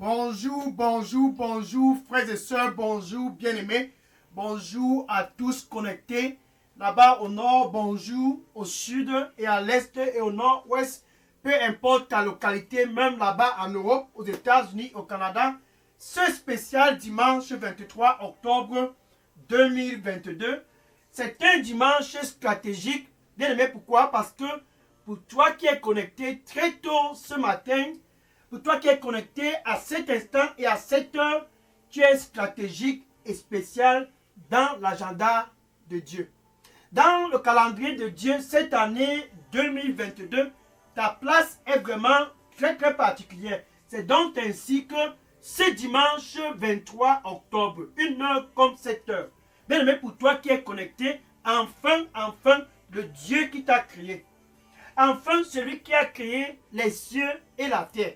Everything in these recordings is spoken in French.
Bonjour, bonjour, bonjour, frères et sœurs, bonjour, bien-aimés. Bonjour à tous connectés. Là-bas au nord, bonjour, au sud et à l'est et au nord-ouest. Peu importe ta localité, même là-bas en Europe, aux États-Unis, au Canada. Ce spécial dimanche 23 octobre 2022, c'est un dimanche stratégique. Bien-aimé, pourquoi? Parce que pour toi qui es connecté très tôt ce matin, pour toi qui es connecté à cet instant et à cette heure, tu es stratégique et spécial dans l'agenda de Dieu. Dans le calendrier de Dieu, cette année 2022, ta place est vraiment très très particulière. C'est donc ainsi que ce dimanche 23 octobre, une heure comme cette heure, bien aimé, pour toi qui es connecté, enfin, le Dieu qui t'a créé. Enfin, celui qui a créé les cieux et la terre.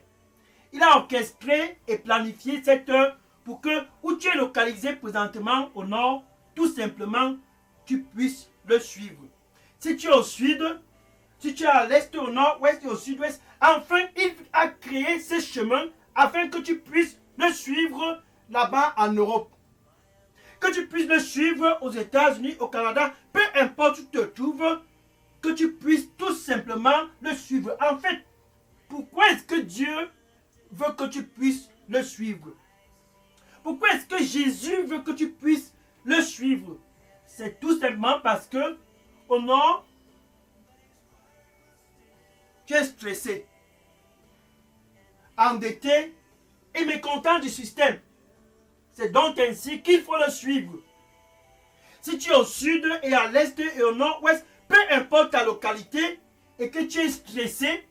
Il a orchestré et planifié cette heure pour que, où tu es localisé présentement au nord, tout simplement, tu puisses le suivre. Si tu es au sud, si tu es à l'est, au nord, ouest et au sud-ouest, enfin, il a créé ce chemin afin que tu puisses le suivre là-bas en Europe. Que tu puisses le suivre aux États-Unis, au Canada, peu importe où tu te trouves, que tu puisses tout simplement le suivre. En fait, pourquoi est-ce que Dieu veut que tu puisses le suivre? Pourquoi est-ce que Jésus veut que tu puisses le suivre? C'est tout simplement parce que au nord, tu es stressé, endetté et mécontent du système. C'est donc ainsi qu'il faut le suivre. Si tu es au sud et à l'est et au nord-ouest, peu importe ta localité, et que tu es stressé,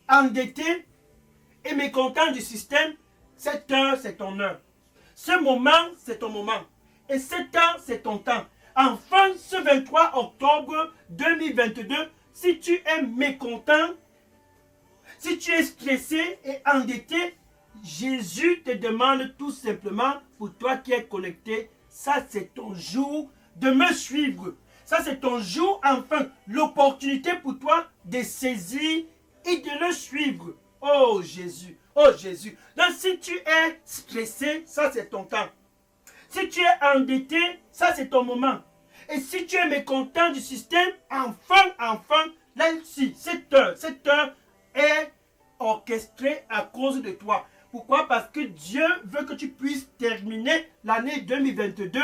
endetté et mécontent du système, cette heure, c'est ton heure. Ce moment, c'est ton moment. Et cet temps, c'est ton temps. Enfin, ce 23 octobre 2022, si tu es mécontent, si tu es stressé et endetté, Jésus te demande tout simplement, pour toi qui es connecté, ça c'est ton jour de me suivre. Ça c'est ton jour, enfin, l'opportunité pour toi de saisir et de le suivre. Oh Jésus, oh Jésus. Donc si tu es stressé, ça c'est ton temps. Si tu es endetté, ça c'est ton moment. Et si tu es mécontent du système, enfin, là-ci, cette heure est orchestrée à cause de toi. Pourquoi? Parce que Dieu veut que tu puisses terminer l'année 2022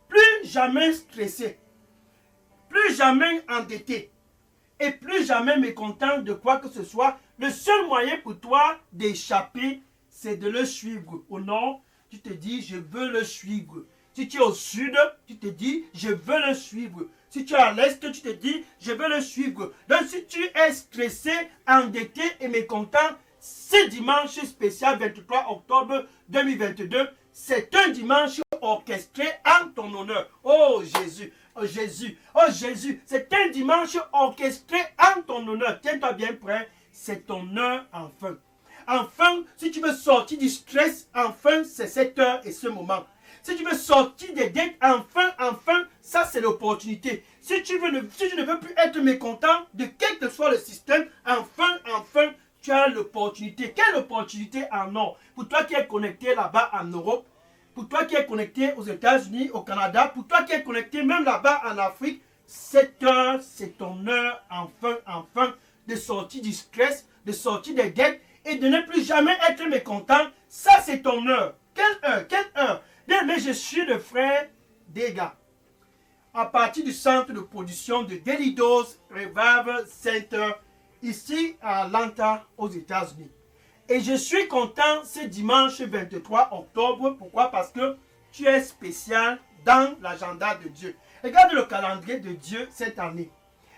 plus jamais stressé, plus jamais endetté et plus jamais mécontent de quoi que ce soit. Le seul moyen pour toi d'échapper, c'est de le suivre. Au nord, tu te dis, je veux le suivre. Si tu es au sud, tu te dis, je veux le suivre. Si tu es à l'est, tu te dis, je veux le suivre. Donc si tu es stressé, endetté et mécontent, ce dimanche spécial 23 octobre 2022, c'est un dimanche orchestré en ton honneur. Oh Jésus, oh Jésus, oh Jésus, c'est un dimanche orchestré en ton honneur. Tiens-toi bien prêt, c'est ton heure enfin. Enfin, si tu veux sortir du stress, enfin, c'est cette heure et ce moment. Si tu veux sortir des dettes, enfin, ça c'est l'opportunité. Si tu ne veux plus être mécontent de quel que soit le système, enfin, tu as l'opportunité. Quelle opportunité en or? Pour toi qui es connecté là-bas en Europe, pour toi qui es connecté aux États-Unis, au Canada, pour toi qui es connecté même là-bas en Afrique, cette heure, c'est ton heure, enfin, de sortir du stress, de sortir des dettes et de ne plus jamais être mécontent. Ça, c'est ton heure. Quelle heure? Bien, mais je suis le frère Dega, à partir du centre de production de Daily Dose Revival Center, ici à Atlanta, aux États-Unis. Et je suis content ce dimanche 23 octobre. Pourquoi? Parce que tu es spécial dans l'agenda de Dieu. Regarde le calendrier de Dieu cette année.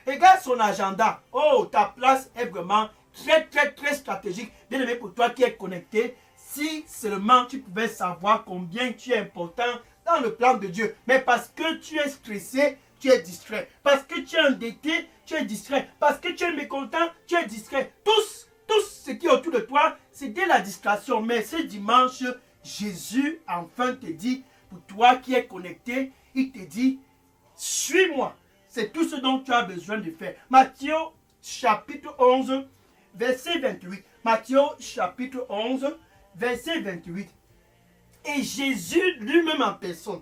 Regarde son agenda. Oh, ta place est vraiment très stratégique. Bien aimé, pour toi qui es connecté, si seulement tu pouvais savoir combien tu es important dans le plan de Dieu. Mais parce que tu es stressé, tu es distrait. Parce que tu es endetté, tu es distrait. Parce que tu es mécontent, tu es distrait. Tout ce qui est autour de toi, c'est de la distraction. Mais ce dimanche, Jésus enfin te dit, pour toi qui es connecté, il te dit, suis-moi. C'est tout ce dont tu as besoin de faire. Matthieu chapitre 11, verset 28. Matthieu chapitre 11, verset 28. Et Jésus lui-même en personne.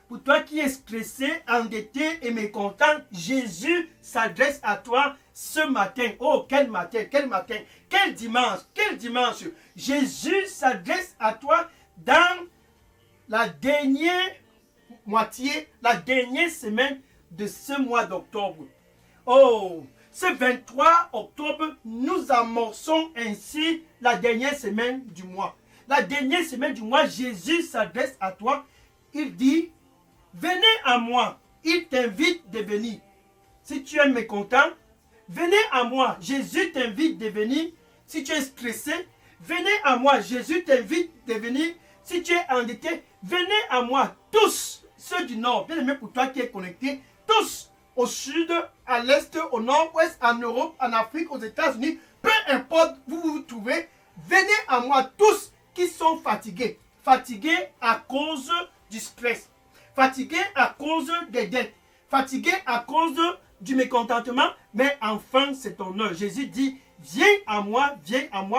Pour toi qui es stressé, endetté et mécontent, Jésus s'adresse à toi ce matin. Oh, quel matin, quel matin, quel dimanche, quel dimanche. Jésus s'adresse à toi dans la dernière moitié, la dernière semaine de ce mois d'octobre. Oh, ce 23 octobre, nous amorçons ainsi la dernière semaine du mois. La dernière semaine du mois, Jésus s'adresse à toi. Il dit, venez à moi. Il t'invite de venir. Si tu es mécontent, venez à moi. Jésus t'invite de venir. Si tu es stressé, venez à moi. Jésus t'invite de venir. Si tu es endetté, venez à moi. Tous ceux du nord, bien aimé pour toi qui es connecté, tous au sud, à l'est, au nord-ouest, en Europe, en Afrique, aux États-Unis, peu importe où vous vous trouvez, venez à moi tous qui sont fatigués. Fatigués à cause du stress. Fatigués à cause des dettes. Fatigués à cause du mécontentement. Mais enfin, c'est ton heure. Jésus dit, viens à moi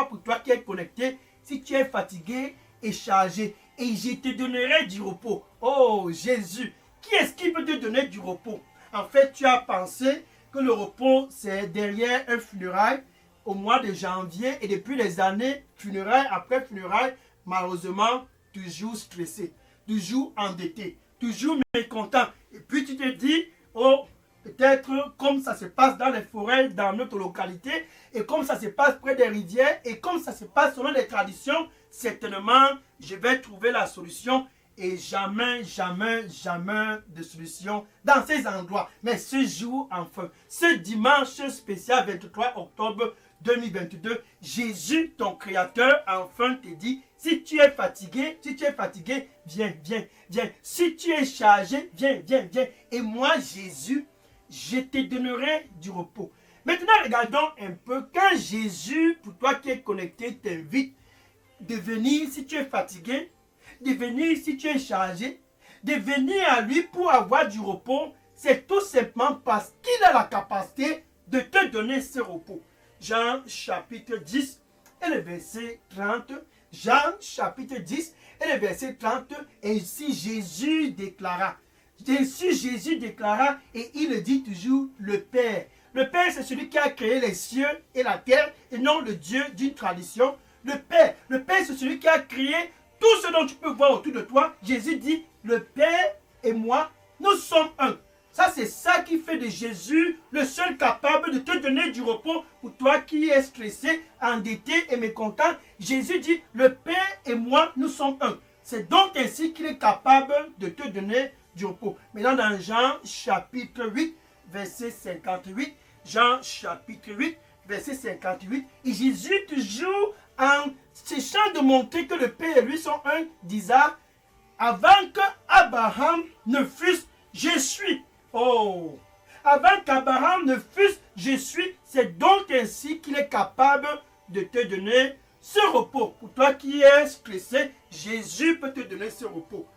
pour toi qui es connecté. Si tu es fatigué et chargé, et je te donnerai du repos. Oh Jésus, qui est-ce qui peut te donner du repos? En fait, tu as pensé que le repos, c'est derrière un funérail au mois de janvier. Et depuis les années, funérailles après funérailles, malheureusement, toujours stressé, toujours endetté, toujours mécontent. Et puis tu te dis, oh, peut-être comme ça se passe dans les forêts, dans notre localité, et comme ça se passe près des rivières, et comme ça se passe selon les traditions, certainement, je vais trouver la solution. Et jamais, jamais, jamais de solution dans ces endroits. Mais ce jour, enfin, ce dimanche spécial 23 octobre 2022, Jésus, ton Créateur, enfin te dit, si tu es fatigué, viens, viens, viens. Si tu es chargé, viens, viens, viens. Et moi, Jésus, je te donnerai du repos. Maintenant, regardons un peu. Quand Jésus, pour toi qui es connecté, t'invite de venir si tu es fatigué, de venir si tu es chargé, de venir à lui pour avoir du repos, c'est tout simplement parce qu'il a la capacité de te donner ce repos. Jean chapitre 10 et le verset 30. Jean chapitre 10 et le verset 30. Ainsi Jésus déclara. Ainsi Jésus déclara et il le dit toujours, le Père. Le Père, c'est celui qui a créé les cieux et la terre et non le Dieu d'une tradition. Le Père, c'est celui qui a créé tout ce dont tu peux voir autour de toi. Jésus dit, le Père et moi, nous sommes un. Ça, c'est ça qui fait de Jésus le seul capable de te donner du repos pour toi qui es stressé, endetté et mécontent. Jésus dit, le Père et moi, nous sommes un. C'est donc ainsi qu'il est capable de te donner du repos. Maintenant, dans Jean chapitre 8, verset 58, Jean chapitre 8, verset 58, et Jésus toujours en cherchant de montrer que le Père et lui sont un, disait, avant que Abraham ne fût, je suis. Oh, avant qu'Abraham ne fût, je suis. C'est donc ainsi qu'il est capable de te donner ce repos. Pour toi qui es stressé, Jésus peut te donner ce repos.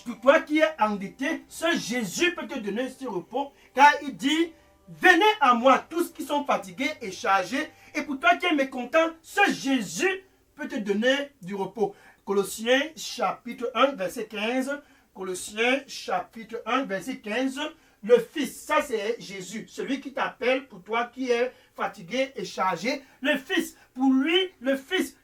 Pour toi qui es endetté, ce Jésus peut te donner ce repos. Car il dit, venez à moi tous qui sont fatigués et chargés. Et pour toi qui es mécontent, ce Jésus peut te donner du repos. Colossiens chapitre 1, verset 15. Colossiens chapitre 1, verset 15. Le Fils, ça c'est Jésus, celui qui t'appelle pour toi qui es fatigué et chargé. Le Fils, pour lui, le Fils,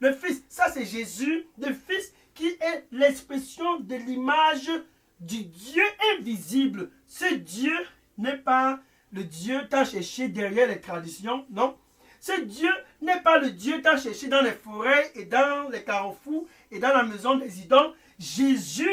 ça c'est Jésus, le Fils qui est l'expression de l'image du Dieu invisible. Ce Dieu n'est pas le Dieu t'as cherché derrière les traditions, non. Ce Dieu n'est pas le Dieu t'as cherché dans les forêts et dans les carrefours et dans la maison des idoles. Jésus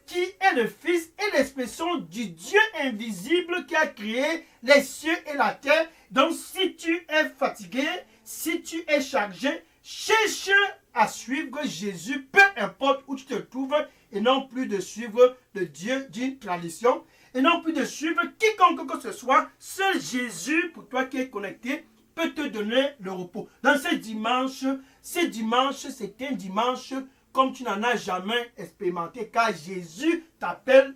qui est le Fils est l'expression du Dieu invisible qui a créé les cieux et la terre. Donc si tu es fatigué, si tu es chargé, cherche à suivre Jésus, peu importe où tu te trouves, et non plus de suivre le Dieu d'une tradition, et non plus de suivre quiconque que ce soit. Seul Jésus, pour toi qui es connecté, peut te donner le repos. Dans ce dimanche, c'est un dimanche comme tu n'en as jamais expérimenté, car Jésus t'appelle,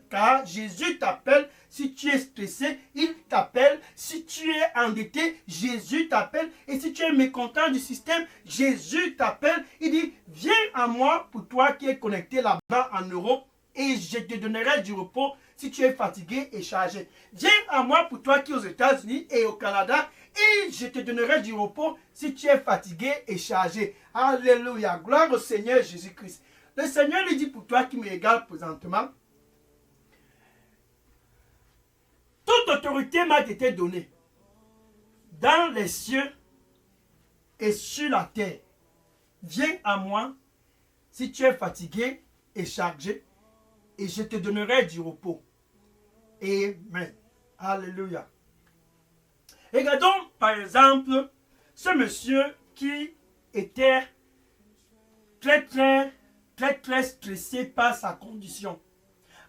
si tu es stressé, il t'appelle, si tu es endetté, Jésus t'appelle, et si tu es mécontent du système, Jésus t'appelle, il dit, viens à moi pour toi qui es connecté là-bas en Europe, et je te donnerai du repos si tu es fatigué et chargé. Viens à moi pour toi qui es aux États-Unis et au Canada, et je te donnerai du repos si tu es fatigué et chargé. Alléluia. Gloire au Seigneur Jésus-Christ. Le Seigneur lui dit pour toi qui me regarde présentement, toute autorité m'a été donnée dans les cieux et sur la terre. Viens à moi si tu es fatigué et chargé, et je te donnerai du repos. Amen. Alléluia. Regardons par exemple ce monsieur qui était très stressé par sa condition.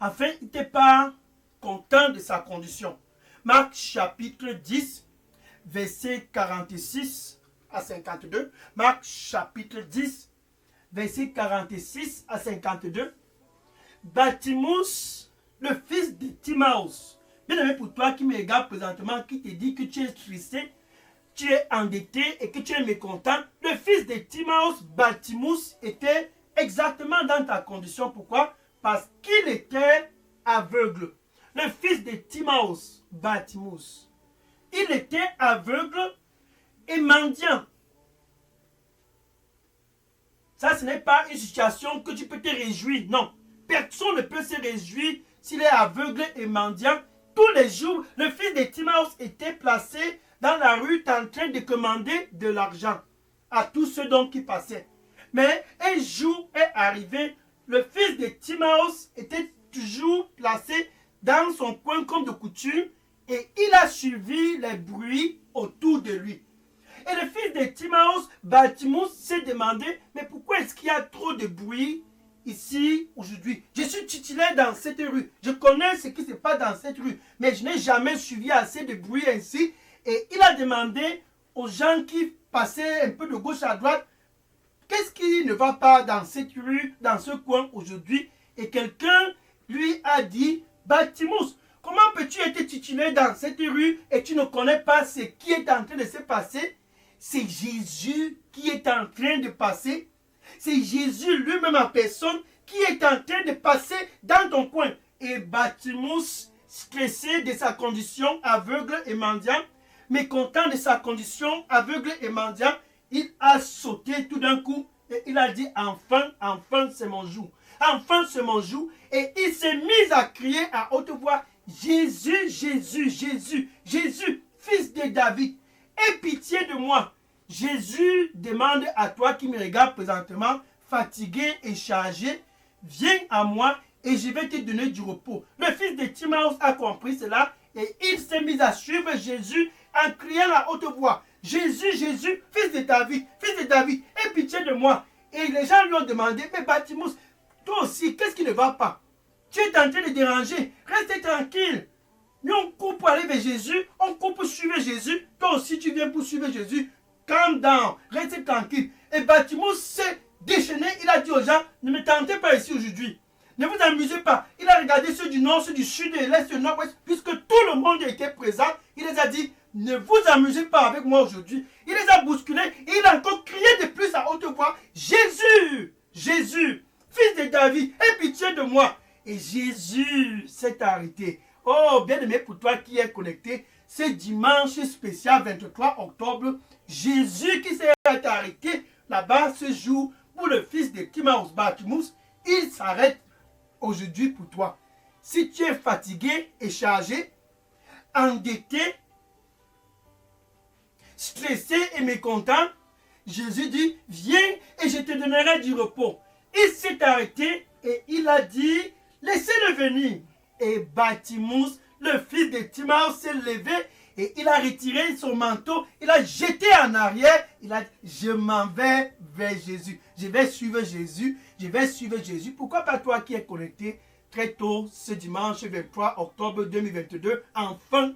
Enfin, il n'était pas content de sa condition. Marc chapitre 10, verset 46 à 52. Marc chapitre 10, verset 46 à 52. Bartimaeus, le fils de Timaeus. Bien aimé pour toi qui me regarde présentement, qui te dit que tu es stressé, tu es endetté et que tu es mécontent. Le fils de Timaeus, Bartimaeus, était exactement dans ta condition. Pourquoi? Parce qu'il était aveugle. Le fils de Timaeus, Bartimaeus, il était aveugle et mendiant. Ça, ce n'est pas une situation que tu peux te réjouir. Non. Personne ne peut se réjouir s'il est aveugle et mendiant. Tous les jours, le fils de Timaeus était placé dans la rue en train de commander de l'argent à tous ceux qui passaient. Mais un jour est arrivé, le fils de Timaeus était toujours placé dans son coin comme de coutume et il a suivi les bruits autour de lui. Et le fils de Timaeus, Bartimaeus, s'est demandé, mais pourquoi est-ce qu'il y a trop de bruit ici aujourd'hui? Je suis titulaire dans cette rue. Je connais ce qui se passe dans cette rue. Mais je n'ai jamais suivi assez de bruit ainsi. Et il a demandé aux gens qui passaient un peu de gauche à droite, qu'est-ce qui ne va pas dans cette rue, dans ce coin aujourd'hui? Et quelqu'un lui a dit, Bartimaeus, comment peux-tu être titulaire dans cette rue et tu ne connais pas ce qui est en train de se passer? C'est Jésus qui est en train de passer. C'est Jésus lui-même en personne qui est en train de passer dans ton coin. Et Bartimaeus, stressé de sa condition aveugle et mendiant, mécontent de sa condition aveugle et mendiant, il a sauté tout d'un coup et il a dit, enfin c'est mon jour. Enfin c'est mon jour. Et il s'est mis à crier à haute voix, Jésus, Jésus, Jésus, Jésus, fils de David, aie pitié de moi. Jésus demande à toi qui me regarde présentement, fatigué et chargé, viens à moi et je vais te donner du repos. Le fils de Timaeus a compris cela et il s'est mis à suivre Jésus en criant à haute voix, Jésus, Jésus, fils de David, aie pitié de moi. Et les gens lui ont demandé, mais Bartimaeus, toi aussi, qu'est-ce qui ne va pas? Tu es en train de déranger, reste tranquille. Nous on court pour aller vers Jésus, on court pour suivre Jésus, toi aussi tu viens pour suivre Jésus. Calm down, restez tranquille. Et Bartimaeus s'est déchaîné, il a dit aux gens, ne me tentez pas ici aujourd'hui. Ne vous amusez pas. Il a regardé ceux du nord, ceux du sud, de l'est, du nord-ouest, puisque tout le monde était présent. Il les a dit, ne vous amusez pas avec moi aujourd'hui. Il les a bousculés et il a encore crié de plus à haute voix, Jésus, Jésus, fils de David, aie pitié de moi. Et Jésus s'est arrêté. Oh, bien-aimé pour toi qui es connecté, ce dimanche spécial 23 octobre, Jésus qui s'est arrêté là-bas ce jour pour le fils de Timaeus, Bartimaeus, il s'arrête aujourd'hui pour toi. Si tu es fatigué et chargé, endetté, stressé et mécontent, Jésus dit, viens et je te donnerai du repos. Il s'est arrêté et il a dit, laissez-le venir. Et Bartimaeus, le fils de Timaeus, s'est levé et il a retiré son manteau, il a jeté en arrière, il a dit, je m'en vais vers Jésus. Je vais suivre Jésus, je vais suivre Jésus. Pourquoi pas toi qui es connecté très tôt ce dimanche 23 octobre 2022, enfin,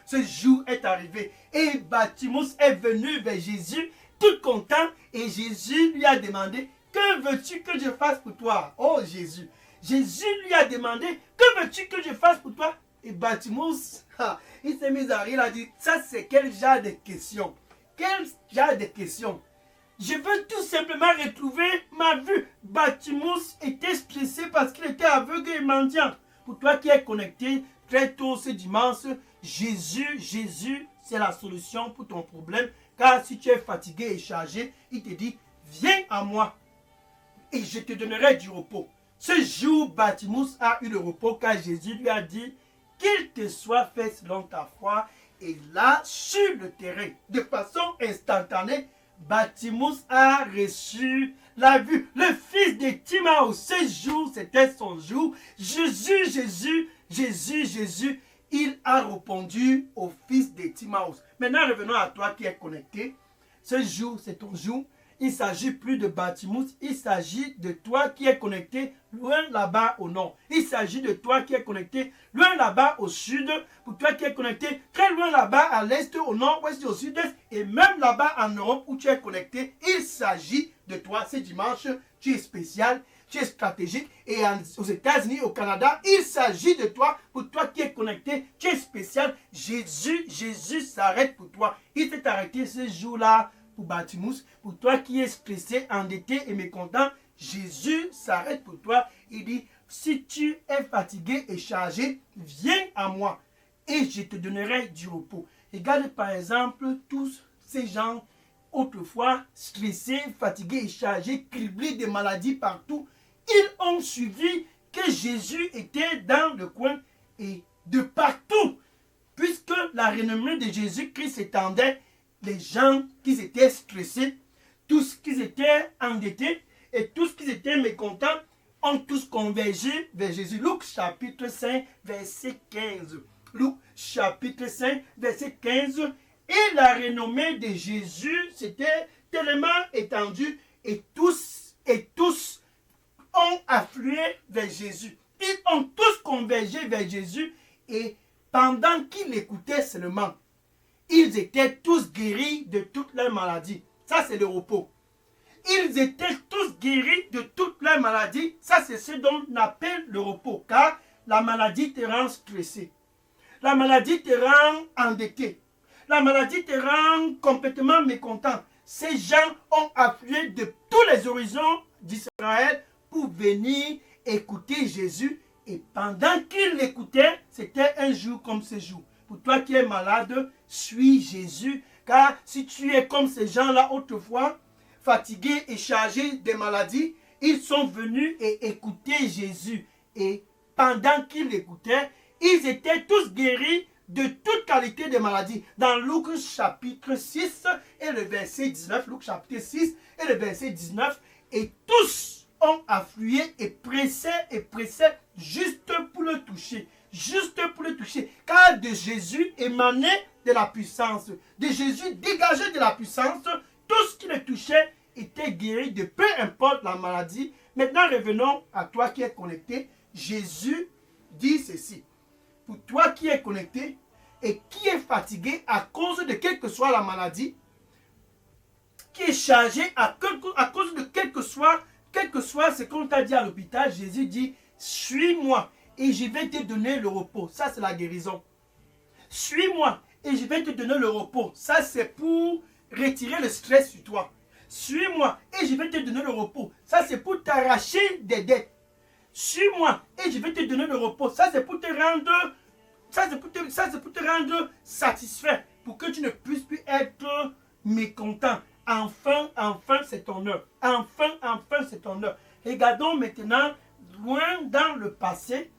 ce jour est arrivé. Et Bartimaeus est venu vers Jésus, tout content, et Jésus lui a demandé, que veux-tu que je fasse pour toi? Oh Jésus. Jésus lui a demandé, que veux-tu que je fasse pour toi? Et Bartimaeus, il s'est mis à rire, il a dit, ça c'est quel genre de question? Quel genre de question? Je veux tout simplement retrouver ma vue. Bartimaeus était stressé parce qu'il était aveugle et mendiant. Pour toi qui es connecté très tôt ce dimanche, Jésus, c'est la solution pour ton problème. Car si tu es fatigué et chargé, il te dit, viens à moi et je te donnerai du repos. Ce jour, Bartimaeus a eu le repos car Jésus lui a dit, qu'il te soit fait selon ta foi. Et là, sur le terrain, de façon instantanée, Bartimaeus a reçu la vue. Le fils de Timaeus, ce jour, c'était son jour. Jésus, il a répondu au fils de Timaeus. Maintenant, revenons à toi qui es connecté. Ce jour, c'est ton jour. Il ne s'agit plus de Bartimaeus, il s'agit de toi qui es connecté loin là-bas au nord. Il s'agit de toi qui es connecté loin là-bas au sud, pour toi qui es connecté très loin là-bas à l'est, au nord, ouest et au sud-est, et même là-bas en Europe où tu es connecté. Il s'agit de toi. Ce dimanche, tu es spécial, tu es stratégique, et aux États-Unis, au Canada, il s'agit de toi. Pour toi qui es connecté, tu es spécial. Jésus s'arrête pour toi. Il s'est arrêté ce jour-là pour Bartimaeus. Pour toi qui es stressé, endetté et mécontent, Jésus s'arrête pour toi. Il dit, si tu es fatigué et chargé, viens à moi et je te donnerai du repos. Regarde par exemple tous ces gens autrefois stressés, fatigués et chargés, criblés de maladies partout. Ils ont suivi que Jésus était dans le coin et de partout. Puisque la renommée de Jésus-Christ s'étendait, les gens qui étaient stressés, tous qui étaient endettés et tous qui étaient mécontents ont tous convergé vers Jésus. Luc chapitre 5, verset 15. Luc chapitre 5, verset 15. Et la renommée de Jésus s'était tellement étendue et tous ont afflué vers Jésus. Ils ont tous convergé vers Jésus et pendant qu'ils l'écoutaient seulement, ils étaient tous guéris de toutes leurs maladies. Ça, c'est le repos. Ils étaient tous guéris de toutes leurs maladies. Ça, c'est ce dont on appelle le repos. Car la maladie te rend stressé. La maladie te rend endetté. La maladie te rend complètement mécontent. Ces gens ont afflué de tous les horizons d'Israël pour venir écouter Jésus. Et pendant qu'ils l'écoutaient, c'était un jour comme ce jour. Pour toi qui es malade, suis Jésus. Car si tu es comme ces gens-là autrefois, fatigués et chargés de maladies, ils sont venus et écoutaient Jésus. Et pendant qu'ils l'écoutaient, ils étaient tous guéris de toute qualité de maladie. Dans Luc chapitre 6 et le verset 19, Luc chapitre 6 et le verset 19, et tous ont afflué et pressaient juste pour le toucher. Juste pour le toucher. Car de Jésus émanait de la puissance. De Jésus dégageait de la puissance. Tout ce qui le touchait était guéri de peu importe la maladie. Maintenant, revenons à toi qui es connecté. Jésus dit ceci. Pour toi qui es connecté et qui est fatigué à cause de quelle que soit la maladie, qui est chargé à cause de quel que soit ce qu'on t'a dit à l'hôpital, Jésus dit, suis-moi et je vais te donner le repos. Ça, c'est la guérison. Suis-moi et je vais te donner le repos. Ça, c'est pour retirer le stress sur toi. Suis-moi et je vais te donner le repos. Ça, c'est pour t'arracher des dettes. Suis-moi et je vais te donner le repos. Ça, c'est pour te rendre, pour te rendre satisfait, pour que tu ne puisses plus être mécontent. Enfin, c'est ton heure. Enfin, c'est ton heure. Regardons maintenant loin dans le passé.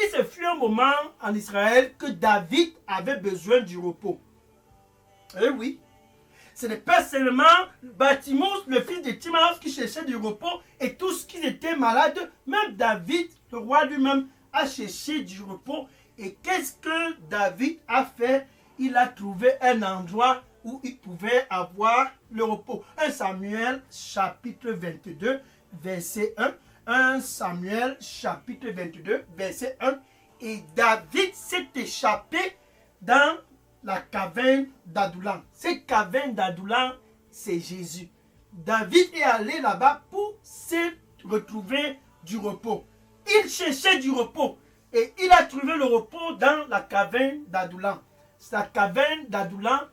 Et ce fut un moment en Israël que David avait besoin du repos. Eh oui. Ce n'est pas seulement Bartimaeus, le fils de Timaeus, qui cherchait du repos et tous qui étaient malades. Même David, le roi lui-même, a cherché du repos. Et qu'est-ce que David a fait? Il a trouvé un endroit où il pouvait avoir le repos. 1 Samuel chapitre 22, verset 1. 1 Samuel chapitre 22, verset 1. Et David s'est échappé dans la caverne d'Adoulam. Cette caverne d'Adoulam, c'est Jésus. David est allé là-bas pour s'est retrouvé du repos. Il cherchait du repos. Et il a trouvé le repos dans la caverne d'Adullam. Cette caverne d'Adullam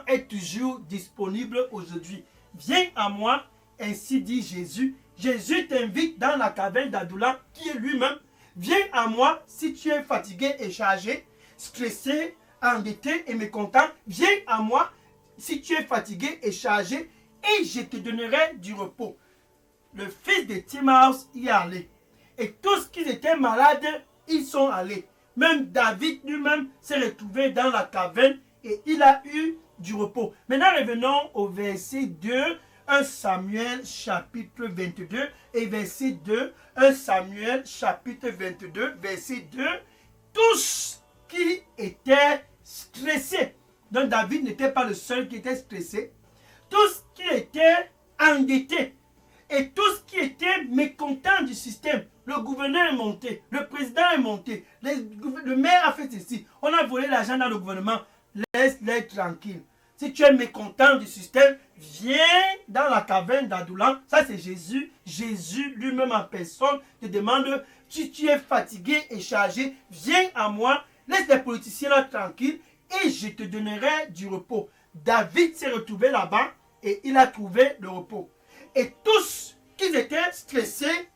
est toujours disponible aujourd'hui. Viens à moi, ainsi dit Jésus. Jésus t'invite dans la caverne d'Adullam, qui est lui-même. Viens à moi si tu es fatigué et chargé, stressé, endetté et mécontent. Viens à moi si tu es fatigué et chargé, et je te donnerai du repos. Le fils de Timaeus y est allé. Et tous qui étaient malades, ils sont allés. Même David lui-même s'est retrouvé dans la caverne et il a eu du repos. Maintenant, revenons au verset 2, 1 Samuel chapitre 22 et verset 2, 1 Samuel chapitre 22, verset 2. Tous qui étaient stressés. Donc David n'était pas le seul qui était stressé. Tous qui étaient endettés. Et tous qui étaient mécontents du système. Le gouverneur est monté, le président est monté, le maire a fait ceci. On a volé l'argent dans le gouvernement. Laisse-les tranquilles. Si tu es mécontent du système, viens dans la caverne d'Adullam. Ça, c'est Jésus. Jésus lui-même en personne te demande, si tu es fatigué et chargé, viens à moi, laisse les politiciens là tranquilles et je te donnerai du repos. David s'est retrouvé là-bas et il a trouvé le repos. Et tous qui étaient stressés,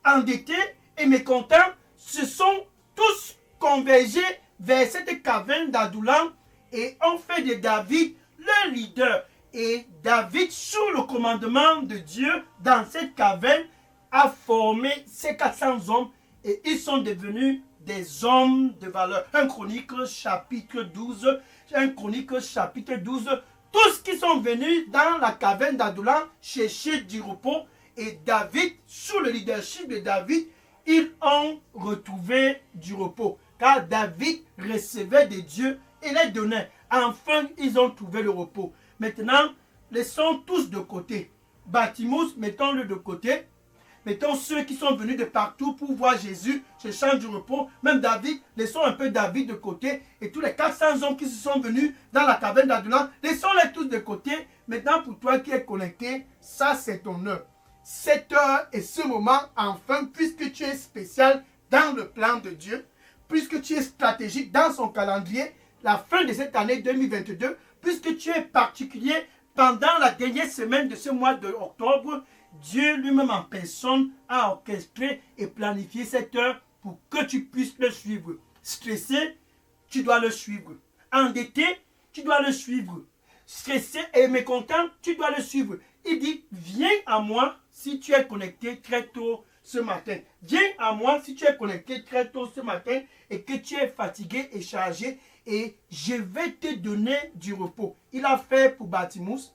endettés et mécontents se sont tous convergés vers cette caverne d'Adullam et ont fait de David leur leader. Et David, sous le commandement de Dieu, dans cette caverne, a formé ces 400 hommes et ils sont devenus des hommes de valeur. 1 Chronique chapitre 12, 1 Chronique chapitre 12, tous qui sont venus dans la caverne d'Adullam chercher du repos. Et David, sous le leadership de David, ils ont retrouvé du repos. Car David recevait de Dieu et les donnait. Enfin, ils ont trouvé le repos. Maintenant, laissons tous de côté. Bartimaeus, mettons-le de côté. Mettons ceux qui sont venus de partout pour voir Jésus, cherchant du repos. Même David, laissons un peu David de côté. Et tous les 400 hommes qui se sont venus dans la caverne d'Adullam, laissons-les tous de côté. Maintenant, pour toi qui es connecté, ça c'est ton heure. Cette heure et ce moment, enfin, puisque tu es spécial dans le plan de Dieu, puisque tu es stratégique dans son calendrier, la fin de cette année 2022, puisque tu es particulier pendant la dernière semaine de ce mois d'octobre, Dieu lui-même en personne a orchestré et planifié cette heure pour que tu puisses le suivre. Stressé, tu dois le suivre. Endetté, tu dois le suivre. Stressé et mécontent, tu dois le suivre. Il dit, viens à moi si tu es connecté très tôt ce matin. Viens à moi si tu es connecté très tôt ce matin et que tu es fatigué et chargé et je vais te donner du repos. Il a fait pour Bartimaeus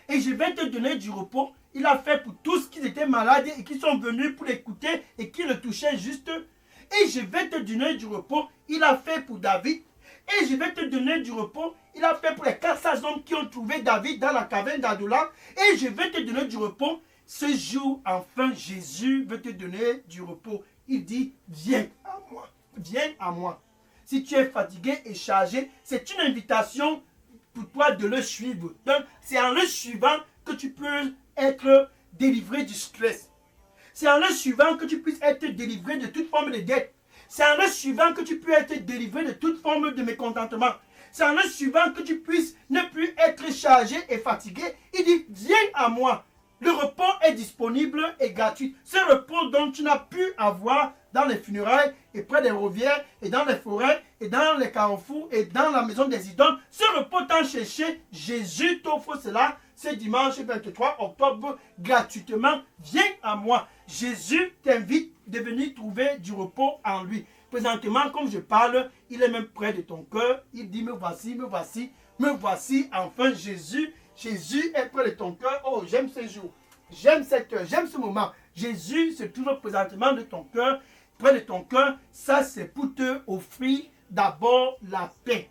et je vais te donner du repos. Il a fait pour tous qui étaient malades et qui sont venus pour l'écouter et qui le touchaient juste. Et je vais te donner du repos. Il a fait pour David. Et je vais te donner du repos. Il a fait pour les 400 hommes qui ont trouvé David dans la caverne d'Adullam. Et je vais te donner du repos. Ce jour, enfin, Jésus veut te donner du repos. Il dit, viens à moi. Viens à moi. Si tu es fatigué et chargé, c'est une invitation pour toi de le suivre. Donc, c'est en le suivant que tu peux être délivré du stress. C'est en le suivant que tu puisses être délivré de toute forme de dette. C'est en le suivant que tu peux être délivré de toute forme de mécontentement. C'est en le suivant que tu puisses ne plus être chargé et fatigué. Il dit, viens à moi. Le repos est disponible et gratuit. Ce repos dont tu n'as pu avoir dans les funérailles et près des rivières et dans les forêts et dans les carrefours et dans la maison des idoles. Ce repos tant cherché, Jésus t'offre cela ce dimanche 23 octobre gratuitement. Viens à moi. Jésus t'invite de venir trouver du repos en lui. Présentement, comme je parle, il est même près de ton cœur. Il dit, me voici, me voici, me voici. Enfin, Jésus est près de ton cœur. Oh, j'aime ce jour. J'aime cette heure. J'aime ce moment. Jésus se trouve présentement de ton cœur, près de ton cœur. Ça, c'est pour te offrir d'abord la paix.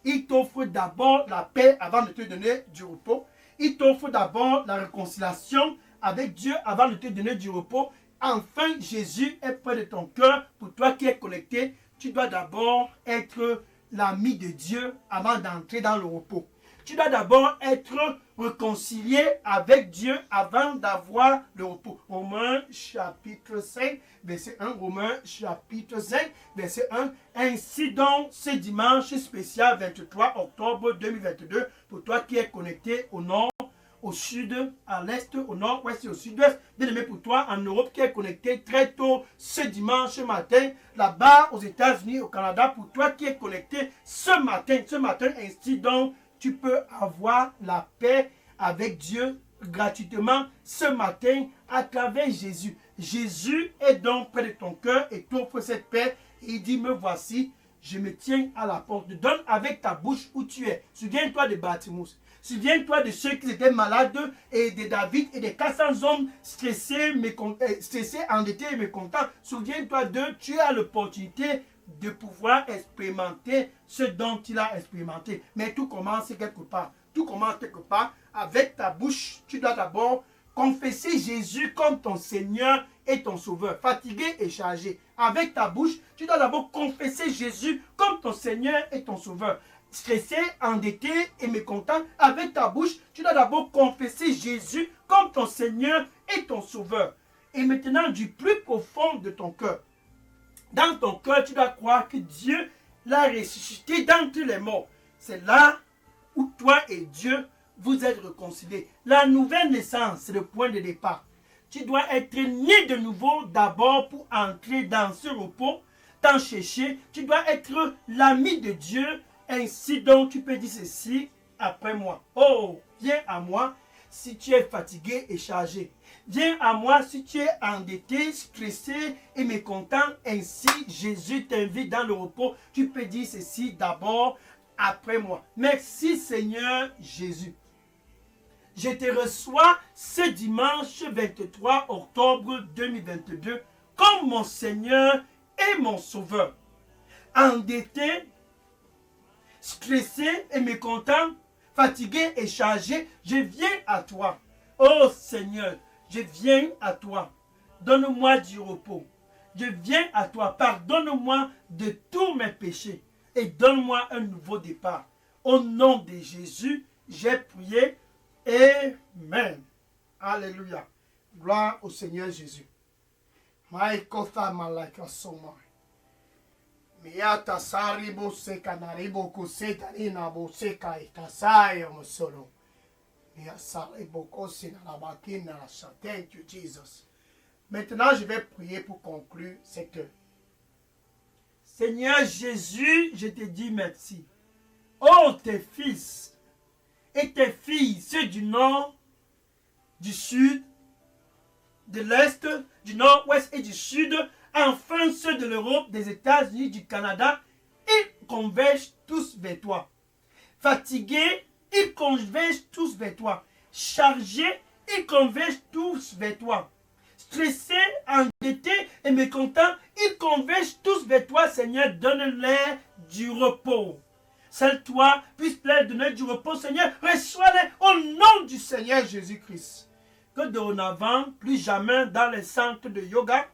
Il t'offre d'abord la paix avant de te donner du repos. Il t'offre d'abord la réconciliation avec Dieu avant de te donner du repos. Enfin, Jésus est près de ton cœur. Pour toi qui es connecté, tu dois d'abord être l'ami de Dieu avant d'entrer dans le repos. tu dois d'abord être réconcilié avec Dieu avant d'avoir le repos. Romains chapitre 5, verset 1. Romains chapitre 5, verset 1. Ainsi donc, ce dimanche spécial 23 octobre 2022, pour toi qui es connecté au nord, au sud, à l'est, au nord-ouest et au sud-ouest. Bien aimé pour toi en Europe qui est connecté très tôt ce dimanche matin, là-bas aux États-Unis, au Canada, pour toi qui est connecté ce matin, ainsi donc tu peux avoir la paix avec Dieu gratuitement ce matin à travers Jésus. Jésus est donc près de ton cœur et t'offre cette paix et il dit, me voici, je me tiens à la porte. Donne avec ta bouche où tu es. Souviens-toi de Bartimaeus. Souviens-toi de ceux qui étaient malades et de David et des 400 hommes stressés, endettés et mécontents. Souviens-toi d'eux, tu as l'opportunité de pouvoir expérimenter ce dont il a expérimenté. Mais tout commence quelque part. Tout commence quelque part. Avec ta bouche, tu dois d'abord confesser Jésus comme ton Seigneur et ton Sauveur. Fatigué et chargé. Avec ta bouche, tu dois d'abord confesser Jésus comme ton Seigneur et ton Sauveur. Stressé, endetté et mécontent, avec ta bouche, tu dois d'abord confesser Jésus comme ton Seigneur et ton Sauveur. Et maintenant, du plus profond de ton cœur, dans ton cœur, tu dois croire que Dieu l'a ressuscité d'entre les morts. C'est là où toi et Dieu, vous êtes réconciliés. La nouvelle naissance, c'est le point de départ. Tu dois être né de nouveau d'abord pour entrer dans ce repos, t'en chercher. Tu dois être l'ami de Dieu. Ainsi donc, tu peux dire ceci après moi. Oh, viens à moi si tu es fatigué et chargé. Viens à moi si tu es endetté, stressé et mécontent. Ainsi, Jésus t'invite dans le repos. Tu peux dire ceci d'abord après moi. Merci Seigneur Jésus. Je te reçois ce dimanche 23 octobre 2022 comme mon Seigneur et mon Sauveur. Endetté, stressé et mécontent, fatigué et chargé, je viens à toi. Oh Seigneur, je viens à toi. Donne-moi du repos. Je viens à toi. Pardonne-moi de tous mes péchés et donne-moi un nouveau départ. Au nom de Jésus, j'ai prié. Amen. Alléluia. Gloire au Seigneur Jésus. Miata saribo seka naribo kuseta nina bo seka itasaya musolo. Mia saribo kosina la bakina la sa. Thank you Jesus. Maintenant, je vais prier pour conclure cette heure. Seigneur Jésus, je te dis merci. Oh, tes fils et tes filles, ceux du nord, du sud, de l'est, du nord-ouest et du sud, enfin ceux de l'Europe, des États-Unis, du Canada, ils convergent tous vers toi. Fatigués, ils convergent tous vers toi. Chargés, ils convergent tous vers toi. Stressés, endettés et mécontents, ils convergent tous vers toi, Seigneur. Donne-leur du repos. Seul toi puisse leur donner du repos, Seigneur. Reçois-les au nom du Seigneur Jésus-Christ. Que dorénavant, plus jamais dans les centres de yoga,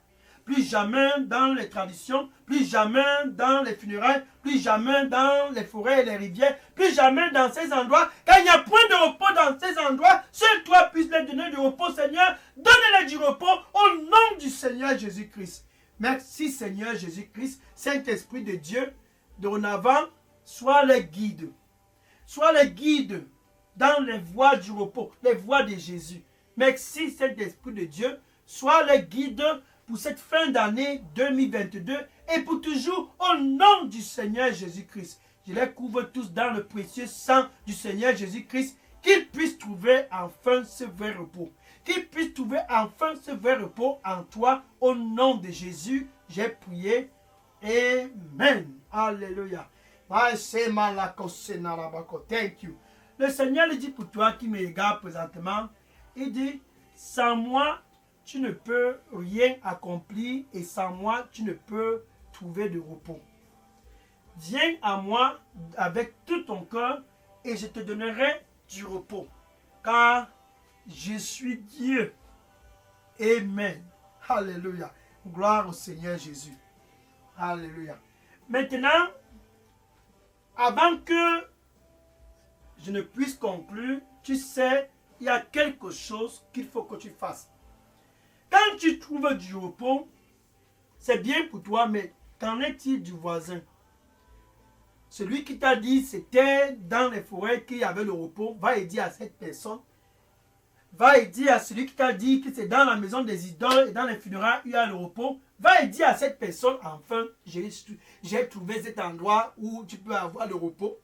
plus jamais dans les traditions, plus jamais dans les funérailles, plus jamais dans les forêts et les rivières, plus jamais dans ces endroits, car il n'y a point de repos dans ces endroits. Seul toi puisse leur donner du repos, Seigneur. Donne-les du repos au nom du Seigneur Jésus-Christ. Merci Seigneur Jésus-Christ, Saint-Esprit de Dieu, dorénavant, sois le guide. Sois le guide dans les voies du repos, les voies de Jésus. Merci Saint-Esprit de Dieu, sois le guide pour cette fin d'année 2022 et pour toujours au nom du Seigneur Jésus-Christ. Je les couvre tous dans le précieux sang du Seigneur Jésus-Christ, qu'ils puissent trouver enfin ce vrai repos. Qu'ils puissent trouver enfin ce vrai repos en toi. Au nom de Jésus, j'ai prié. Amen. Alléluia. Thank you. Le Seigneur le dit pour toi qui me regarde présentement. Il dit, sans moi, tu ne peux rien accomplir et sans moi, tu ne peux trouver de repos. Viens à moi avec tout ton cœur et je te donnerai du repos. Car je suis Dieu. Amen. Alléluia. Gloire au Seigneur Jésus. Alléluia. Maintenant, avant que je ne puisse conclure, tu sais, il y a quelque chose qu'il faut que tu fasses. Quand tu trouves du repos, c'est bien pour toi, mais qu'en est-il du voisin? Celui qui t'a dit c'était dans les forêts qu'il y avait le repos, va et dire à cette personne, va et dire à celui qui t'a dit que c'est dans la maison des idoles et dans les funérailles il y a le repos, va et dire à cette personne, enfin, j'ai trouvé cet endroit où tu peux avoir le repos.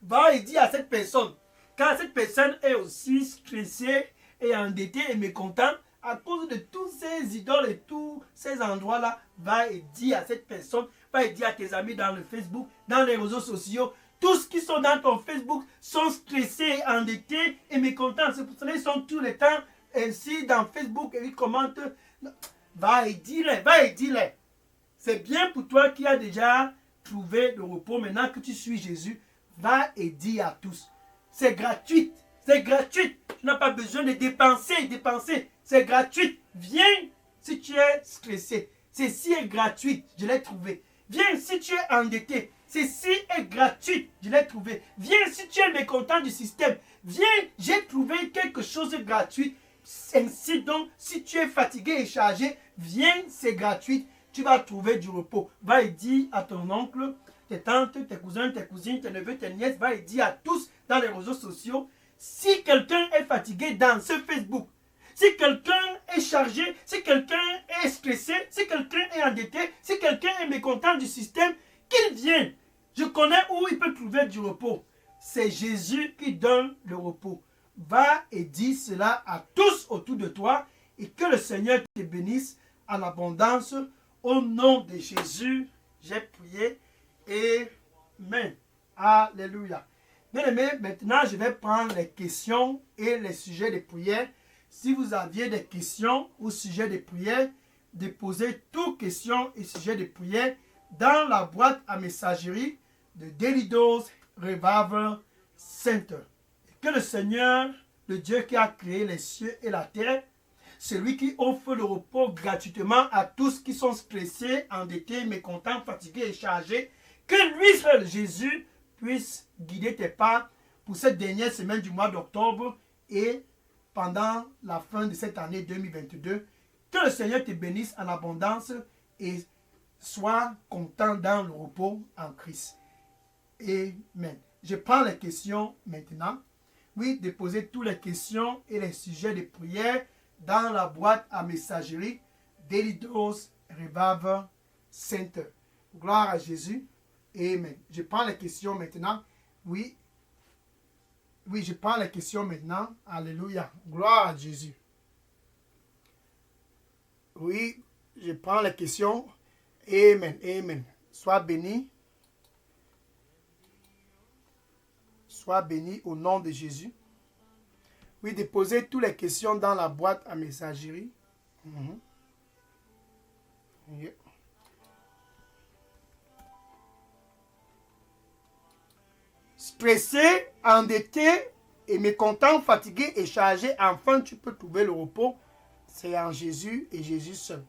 Va et dire à cette personne, car cette personne est aussi stressée et endettée et mécontente à cause de tous ces idoles et tous ces endroits-là, va et dire à cette personne, va et dire à tes amis dans le Facebook, dans les réseaux sociaux, tous qui sont dans ton Facebook sont stressés, endettés et mécontents. C'est pour cela qu'ils sont tout le temps ainsi dans Facebook et ils commentent. Va et dis-les, va et dis-les. C'est bien pour toi qui as déjà trouvé le repos. Maintenant que tu suis Jésus, va et dis à tous. C'est gratuit, c'est gratuit. Tu n'as pas besoin de dépenser. C'est gratuit. Viens si tu es stressé. Ceci est gratuit, je l'ai trouvé. Viens si tu es endetté. Ceci est gratuit, je l'ai trouvé. Viens si tu es mécontent du système. Viens, j'ai trouvé quelque chose de gratuit. Ainsi donc, si tu es fatigué et chargé, viens, c'est gratuit. Tu vas trouver du repos. Va et dis à ton oncle, tes tantes, tes cousins, tes cousines, tes neveux, tes nièces, va et dis à tous dans les réseaux sociaux, si quelqu'un est fatigué dans ce Facebook, si quelqu'un est chargé, si quelqu'un est stressé, si quelqu'un est endetté, si quelqu'un est mécontent du système, qu'il vienne. Je connais où il peut trouver du repos. C'est Jésus qui donne le repos. Va et dis cela à tous autour de toi et que le Seigneur te bénisse en abondance. Au nom de Jésus, j'ai prié. Amen. Alléluia. Bien aimé, maintenant je vais prendre les questions et les sujets de prière. Si vous aviez des questions ou sujets de prière, déposez toutes questions et sujets de prière dans la boîte à messagerie de Daily Dose Revival Center. Et que le Seigneur, le Dieu qui a créé les cieux et la terre, celui qui offre le repos gratuitement à tous qui sont stressés, endettés, mécontents, fatigués et chargés, que lui seul, Jésus, puisse guider tes pas pour cette dernière semaine du mois d'octobre et pendant la fin de cette année 2022. Que le Seigneur te bénisse en abondance et sois content dans le repos en Christ. Amen. Je prends les questions maintenant. Oui, déposez toutes les questions et les sujets de prière dans la boîte à messagerie Daily Dose Revival Center. Gloire à Jésus. Amen. Je prends les questions maintenant. Oui, je prends les questions maintenant. Alléluia. Gloire à Jésus. Oui, je prends les questions. Amen. Amen. Sois béni. Sois béni au nom de Jésus. Oui, déposez toutes les questions dans la boîte à messagerie. Yeah. Stressé, endetté et mécontent, fatigué et chargé, enfin tu peux trouver le repos. C'est en Jésus et Jésus seul.